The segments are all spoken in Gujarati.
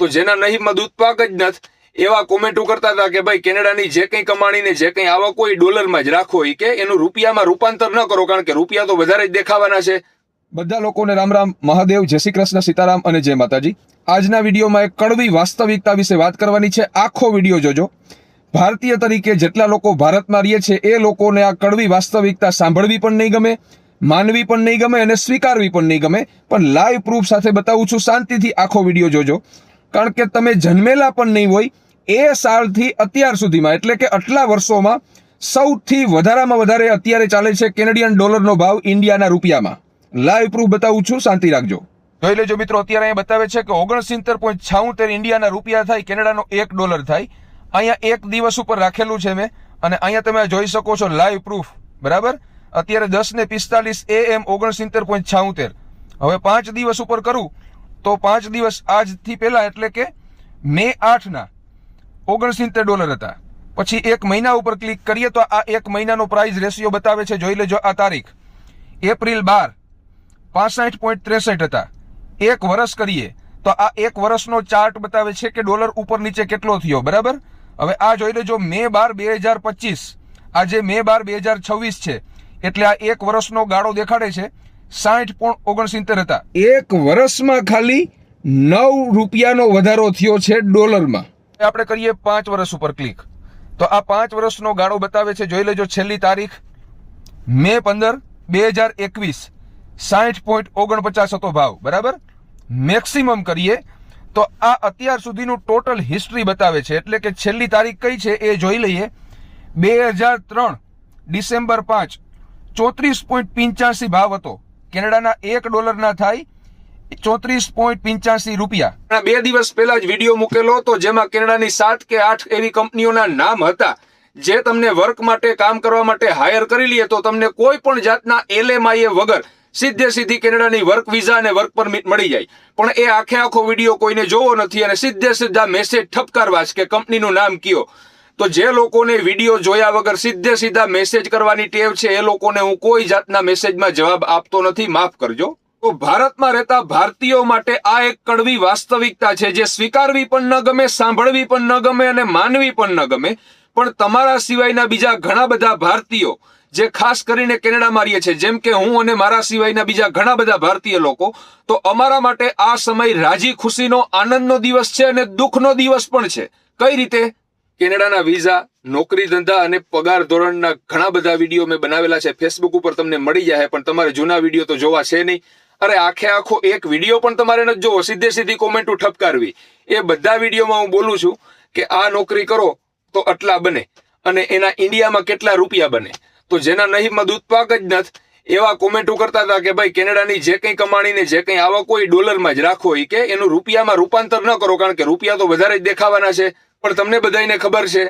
તો જેના નહીબમાં દૂધ પાક જ નથી એવા કોમેન્ટો કરતા હતા કે ભાઈ કેનેડાની જે કંઈ કમાણી ને જે કંઈ આવક હોય ડોલરમાં જ રાખો, કે એનું રૂપિયામાં રૂપાંતર ન કરો, કારણ કે રૂપિયા તો વધારે જ દેખાવાના છે. બધા લોકોને રામ રામ, મહાદેવ, જય શ્રી કૃષ્ણ, સીતારામ અને જય માતાજી. આજના વિડીયોમાં એક કડવી વાસ્તવિકતા વિશે વાત કરવાની છે. આખો વિડીયો જોજો. ભારતીય તરીકે જેટલા લોકો ભારતમાં રહે છે એ લોકોને આ કડવી વાસ્તવિકતા સાંભળવી પણ નહીં ગમે, માનવી પણ નહીં ગમે અને સ્વીકારવી પણ નહીં ગમે. પણ લાઈવ પ્રૂફ સાથે બતાવું છું, શાંતિથી આખો વિડીયો જોજો. કારણ કે તમે જન્મેલા પણ નહીં હોય એ સાલથી અત્યાર સુધીમાં, એટલે કે આટલા વર્ષોમાં સૌથી વધારામાં વધારે અત્યારે ચાલે છે કેનેડિયન ડોલરનો ભાવ ઇન્ડિયાના રૂપિયામાં. લાઈવ પ્રૂફ બતાવું છું, શાંતિ રાખજો. જોઈ લેજો મિત્રો, અત્યારે અહીંયા બતાવે છે કે 69.76 ઇન્ડિયાના રૂપિયા થાય, કેનેડાનો $1 થાય. અહીંયા એક દિવસ ઉપર રાખેલું છે મેં, અને અહીંયા તમે જોઈ શકો છો લાઈવ પ્રૂફ. બરાબર, અત્યારે 10:45 AM 69.76. હવે 5 દિવસ ઉપર કરું તો 5 દિવસ આજથી પહેલા, એટલે કે મે 8ના $69 હતા. પછી એક મહિના ઉપર ક્લિક કરીએ તો આ એક મહિનાનો પ્રાઇસ રેશિયો બતાવે છે. જોઈ લેજો આ તારીખ, એપ્રિલ 12 65.63 હતા. એક વર્ષ કરીએ તો આ એક વર્ષનો ચાર્ટ બતાવે છે કે ડોલર ઉપર નીચે કેટલો થયો. બરાબર, હવે આ જોઈ લેજો મે 12 2025, આજે મે 12 2026 છે, એટલે આ એક વર્ષનો ગાળો દેખાડે છે. 60.69 હતા. એક વર્ષમાં ખાલી $9નો વધારો થયો છે ડોલરમાં. આપણે કરીએ 5 વર્ષ ઉપર ક્લિક તો આ 5 વર્ષનો ગાળો બતાવે છે. જોઈ લેજો છેલ્લી તારીખ મે 15 2021, 60.49 હતો ભાવ. બરાબર, મેક્સિમમ કરીએ તો આ અત્યાર સુધીનું ટોટલ હિસ્ટ્રી બતાવે છે. એટલે કે છેલ્લી તારીખ કઈ છે એ જોઈ લઈએ. 2003 ડિસેમ્બર 5 34.85 ભાવ હતો. કેનેડાના $1 થાય 34.85 રૂપિયા. 2 દિવસ પહેલા જ વિડીયો મૂકેલો હતો જેમાં કેનેડાની 7 કે 8 એવી કંપનીઓના નામ હતા જે તમને વર્ક માટે, કામ કરવા માટે હાયર કરી લે તો તમને કોઈ પણ જાતના LMIA વગર સીધી કેનેડાની વર્ક વિઝા અને વર્ક પરમિટ મળી જાય. પણ એ આખો વિડીયો કોઈને જોવો નથી અને સીધા મેસેજ ઠપકારવા છે કે કંપનીનું નામ કયો. તો જે લોકોને વિડીયો જોયા વગર સીધા મેસેજ કરવાની ટેવ છે એ લોકોને હું કોઈ જાતના મેસેજમાં જવાબ આપતો નથી, માફ કરજો. તો ભારતમાં રહેતા ભારતીયો માટે આ એક કડવી વાસ્તવિકતા છે જે સ્વીકારવી પણ ન ગમે, સાંભળવી પણ ન ગમે અને માનવી પણ ન ગમે. પણ તમારા સિવાયના બીજા ઘણા બધા ભારતીયો જે ખાસ કરીને કેનેડામાં રહે છે, જેમ કે હું અને મારા સિવાયના બીજા ઘણા બધા ભારતીય લોકો, તો અમારા માટે આ સમય રાજી ખુશીનો, આનંદનો દિવસ છે અને દુઃખનો દિવસ પણ છે. કઈ રીતે? કેનેડાના વિઝા, નોકરી ધંધા અને પગાર ધોરણના ઘણા બધા વિડીયો મેં બનાવેલા છે. ફેસબુક ઉપર તમને મળી જાય, પણ તમારે જૂના વિડીયો તો જોવા છે નહીં. અરે આખો એક વિડીયો પણ તમારે નથી જોવો, સીધી કોમેન્ટો ઠપકારવી. એ બધા વિડીયોમાં હું બોલું છું કે આ નોકરી કરો તો આટલા બને અને એના ઇન્ડિયામાં કેટલા રૂપિયા બને. તો જેના નહીબમાં દૂધ પાક જ નથી એવા કોમેન્ટો કરતા હતા કે ભાઈ કેનેડાની જે કંઈ કમાણી ને જે કંઈ આવક હોય ડોલરમાં જ રાખો, કે એનું રૂપિયામાં રૂપાંતર ન કરો, કારણ કે રૂપિયા તો વધારે જ દેખાવાના છે. પણ તમને બધાને ખબર છે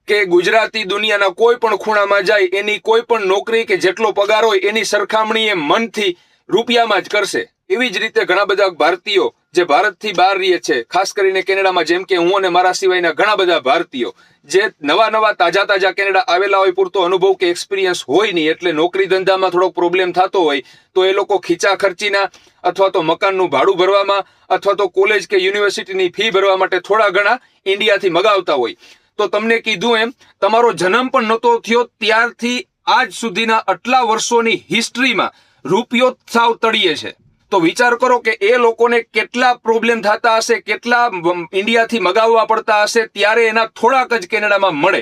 કે ગુજરાતી દુનિયાના કોઈ પણ ખૂણામાં જાય એની કોઈ પણ નોકરી કે જેટલો પગાર હોય એની સરખામણી એ મનથી રૂપિયામાં જ કરશે. એવી જ રીતે ઘણા બધા ભારતીયો જે ભારતથી બહાર રહે છે, ખાસ કરીને કેનેડામાં, જેમ કે હું અને મારા સિવાયના ઘણા બધા ભારતીયો જે નવા તાજા કેનેડા આવેલા હોય, પૂરતો અનુભવ કે એક્સપિરિયન્સ હોય નહીં, એટલે નોકરી ધંધામાં થોડોક પ્રોબ્લેમ થતો હોય તો એ લોકો ખીચા ખર્ચીના અથવા તો મકાનનું ભાડું ભરવામાં અથવા તો કોલેજ કે યુનિવર્સિટીની ફી ભરવા માટે થોડા ઘણા ઇન્ડિયાથી મગાવતા હોય. તો તમને કીધું એમ, તમારો જન્મ પણ નહોતો થયો ત્યારથી આજ સુધીના આટલા વર્ષોની હિસ્ટ્રીમાં રૂપિયો સાવ તળિયે છે. તો વિચાર કરો કે એ લોકોને કેટલા પ્રોબ્લેમ થતા હશે, કેટલા ઇન્ડિયાથી મગાવવા પડતા હશે, ત્યારે એના થોડાક જ કેનેડામાં મળે.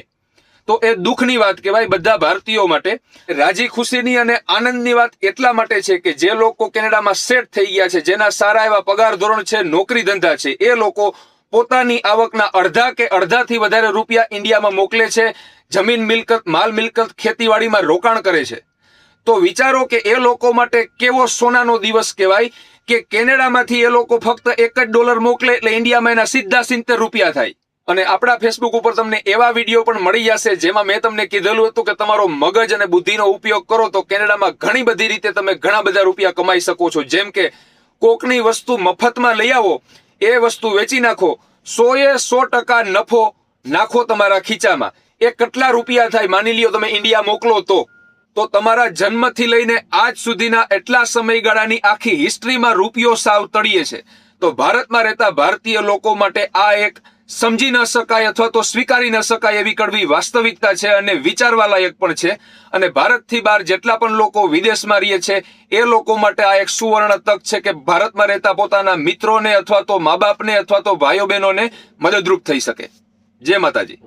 તો એ દુઃખની વાત કહેવાય બધા ભારતીયો માટે. રાજી ખુશીની અને આનંદની વાત એટલા માટે છે કે જે લોકો કેનેડામાં સેટ થઈ ગયા છે, જેના સારા એવા પગાર ધોરણ છે, નોકરી ધંધા છે, એ લોકો પોતાની આવકના અડધા કે અડધાથી વધારે રૂપિયા ઇન્ડિયામાં મોકલે છે. જમીન મિલકત, માલ મિલકત, ખેતીવાડીમાં રોકાણ કરે છે. તો વિચારો કે એ લોકો માટે કેવો સોનાનો દિવસ કહેવાય કે કેનેડામાંથી એ લોકો ફક્ત $1 મોકલે એટલે ઇન્ડિયામાં એના સીધા 70 રૂપિયા થાય. અને આપણા ફેસબુક ઉપર તમને એવા વિડીયો પણ મળી જશે જેમાં મેં તમને કીધેલું હતું કે તમારો મગજ અને બુદ્ધિનો ઉપયોગ કરો તો કેનેડામાં ઘણી બધી રીતે તમે ઘણા બધા રૂપિયા કમાઈ શકો છો. જેમ કે કોકની વસ્તુ મફતમાં લઈ આવો, એ વસ્તુ વેચી નાખો, 100% નફો નાખો તમારા ખીચામાં. એ કેટલા રૂપિયા થાય માની લ્યો તમે ઇન્ડિયા મોકલો તો તમારા જન્મથી લઈને આજ સુધીના એટલા સમયગાળાની આખી હિસ્ટ્રીમાં રૂપિયો સાવ તળિયે છે. તો ભારતમાં રહેતા ભારતીય લોકો માટે આ એક સમજી ન શકાય અથવા તો સ્વીકારી ન શકાય એવી કડવી વાસ્તવિકતા છે અને વિચારવા લાયક પણ છે. અને ભારતથી બહાર જેટલા પણ લોકો વિદેશમાં રહે છે એ લોકો માટે આ એક સુવર્ણ તક છે કે ભારતમાં રહેતા પોતાના મિત્રોને અથવા તો મા બાપને અથવા તો ભાઈઓ બહેનોને મદદરૂપ થઈ શકે. જય માતાજી.